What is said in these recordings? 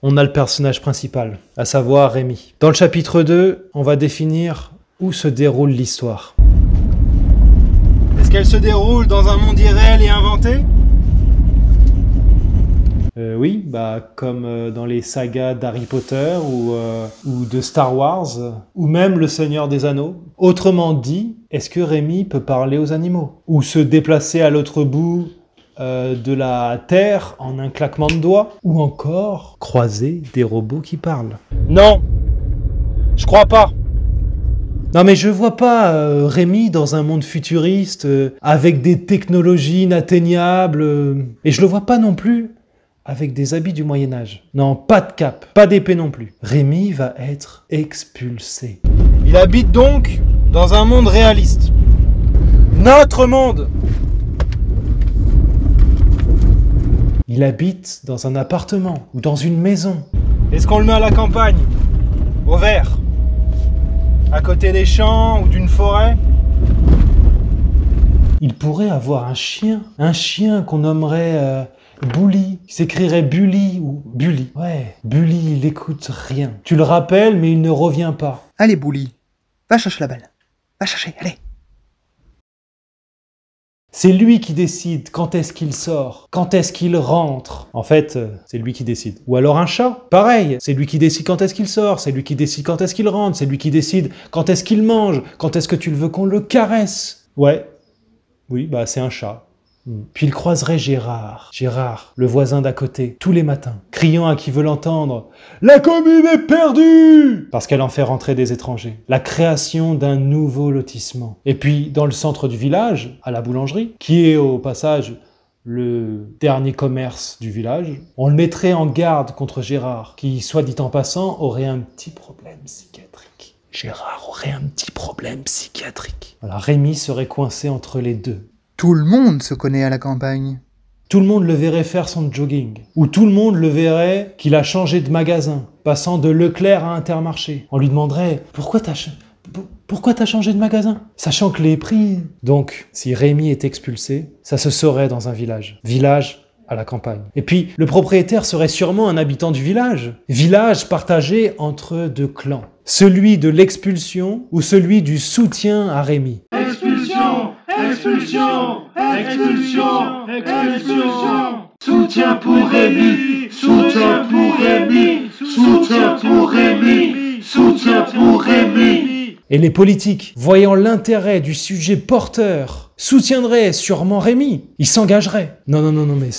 on a le personnage principal, à savoir Rémi. Dans le chapitre 2, on va définir où se déroule l'histoire. Est-ce qu'elle se déroule dans un monde irréel et inventé ? Oui, comme dans les sagas d'Harry Potter ou de Star Wars, ou même Le Seigneur des Anneaux. Autrement dit, est-ce que Rémi peut parler aux animaux? Ou se déplacer à l'autre bout de la Terre en un claquement de doigts? Ou encore croiser des robots qui parlent? Non, je crois pas. Non mais je vois pas Rémi dans un monde futuriste avec des technologies inatteignables et je le vois pas non plus avec des habits du Moyen-Âge. Non, pas de cape, pas d'épée non plus. Rémi va être expulsé. Il habite donc dans un monde réaliste. Notre monde. Il habite dans un appartement ou dans une maison. Est-ce qu'on le met à la campagne? Au vert? À côté des champs ou d'une forêt? Il pourrait avoir un chien qu'on nommerait Bully, qui s'écrirait Bully ou Bully. Ouais, Bully, il écoute rien. Tu le rappelles, mais il ne revient pas. Allez, Bully, va chercher la balle. Va chercher, allez. C'est lui qui décide quand est-ce qu'il sort, quand est-ce qu'il rentre. En fait, c'est lui qui décide. Ou alors un chat, pareil. C'est lui qui décide quand est-ce qu'il sort, c'est lui qui décide quand est-ce qu'il rentre, c'est lui qui décide quand est-ce qu'il mange, quand est-ce que tu le veux qu'on le caresse. Ouais, oui, c'est un chat. Puis il croiserait Gérard, le voisin d'à côté, tous les matins, criant à qui veut l'entendre « La commune est perdue !» parce qu'elle en fait rentrer des étrangers. La création d'un nouveau lotissement. Et puis, dans le centre du village, à la boulangerie, qui est au passage le dernier commerce du village, on le mettrait en garde contre Gérard, qui, soit dit en passant, aurait un petit problème psychiatrique. Gérard aurait un petit problème psychiatrique. Voilà, Rémi serait coincé entre les deux. Tout le monde se connaît à la campagne. Tout le monde le verrait faire son jogging. Ou tout le monde le verrait qu'il a changé de magasin, passant de Leclerc à Intermarché. On lui demanderait « Pourquoi t'as changé de magasin ?» Sachant que les prix... Donc, si Rémi est expulsé, ça se saurait dans un village. Village à la campagne. Et puis, le propriétaire serait sûrement un habitant du village. Village partagé entre deux clans. Celui de l'expulsion ou celui du soutien à Rémi. Expulsion! Expulsion! Expulsion! Expulsion! Soutien pour Rémi! Soutien pour Rémi! Soutien pour Rémi! Soutien pour Rémi! Et les politiques, voyant l'intérêt du sujet porteur, soutiendraient sûrement Rémi. Ils s'engageraient. Non, mais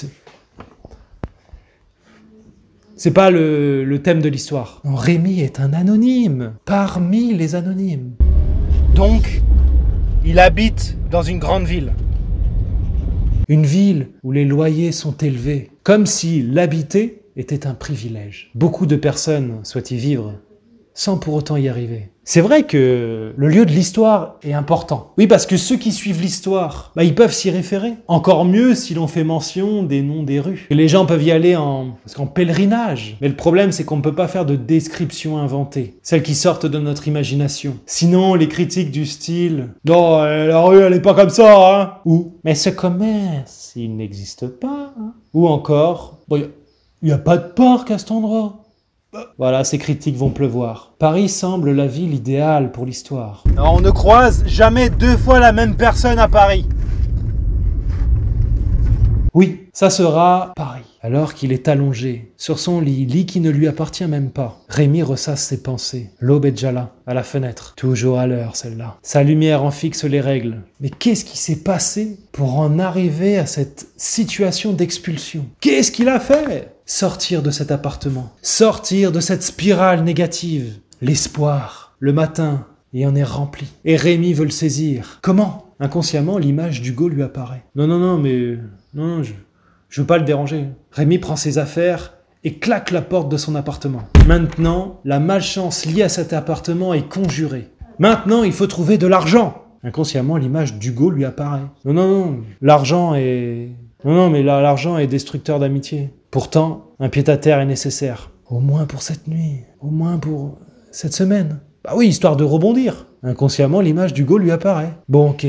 c'est pas le thème de l'histoire. Non, Rémi est un anonyme, parmi les anonymes. Donc, il habite dans une grande ville. Une ville où les loyers sont élevés, comme si l'habiter était un privilège. Beaucoup de personnes souhaitent y vivre, sans pour autant y arriver. C'est vrai que le lieu de l'histoire est important. Oui, parce que ceux qui suivent l'histoire, ils peuvent s'y référer. Encore mieux si l'on fait mention des noms des rues. Et les gens peuvent y aller en pèlerinage. Mais le problème, c'est qu'on ne peut pas faire de description inventée. Celles qui sortent de notre imagination. Sinon, les critiques du style « Non, la rue, elle est pas comme ça, hein !» Ou « Mais ce commerce, il n'existe pas, hein !» Ou encore « Il n'y a pas de parc à cet endroit !» Voilà, ces critiques vont pleuvoir. Paris semble la ville idéale pour l'histoire. Alors, on ne croise jamais deux fois la même personne à Paris. Oui, ça sera Paris. Alors qu'il est allongé, sur son lit qui ne lui appartient même pas. Rémi ressasse ses pensées. L'aube est déjà là, à la fenêtre. Toujours à l'heure, celle-là. Sa lumière en fixe les règles. Mais qu'est-ce qui s'est passé pour en arriver à cette situation d'expulsion? Qu'est-ce qu'il a fait? Sortir de cet appartement. Sortir de cette spirale négative. L'espoir, le matin, et en est rempli. Et Rémi veut le saisir. Comment? Inconsciemment, l'image d'Hugo lui apparaît. Non, je veux pas le déranger. Rémi prend ses affaires et claque la porte de son appartement. Maintenant, la malchance liée à cet appartement est conjurée. Maintenant, il faut trouver de l'argent. Inconsciemment, l'image d'Hugo lui apparaît. Non, l'argent est... l'argent est destructeur d'amitié. Pourtant, un pied-à-terre est nécessaire. Au moins pour cette nuit. Au moins pour cette semaine. Bah oui, histoire de rebondir. Inconsciemment, l'image d'Hugo lui apparaît. Bon, ok.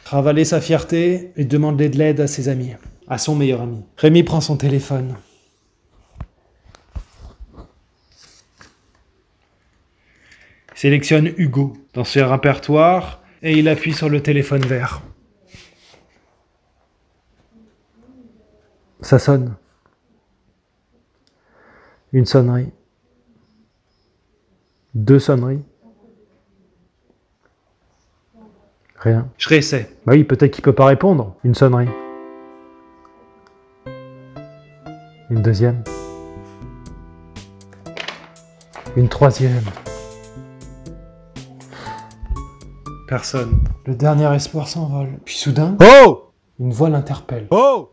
Ravaler sa fierté et demander de l'aide à ses amis. À son meilleur ami. Rémi prend son téléphone. sélectionne Hugo dans son répertoire et il appuie sur le téléphone vert. Ça sonne. Une sonnerie. 2 sonneries. Rien. Je réessaie. Bah oui, peut-être qu'il peut pas répondre. Une sonnerie. Une deuxième. Une troisième. Personne. Le dernier espoir s'envole. Puis soudain, Oh! une voix l'interpelle. Oh!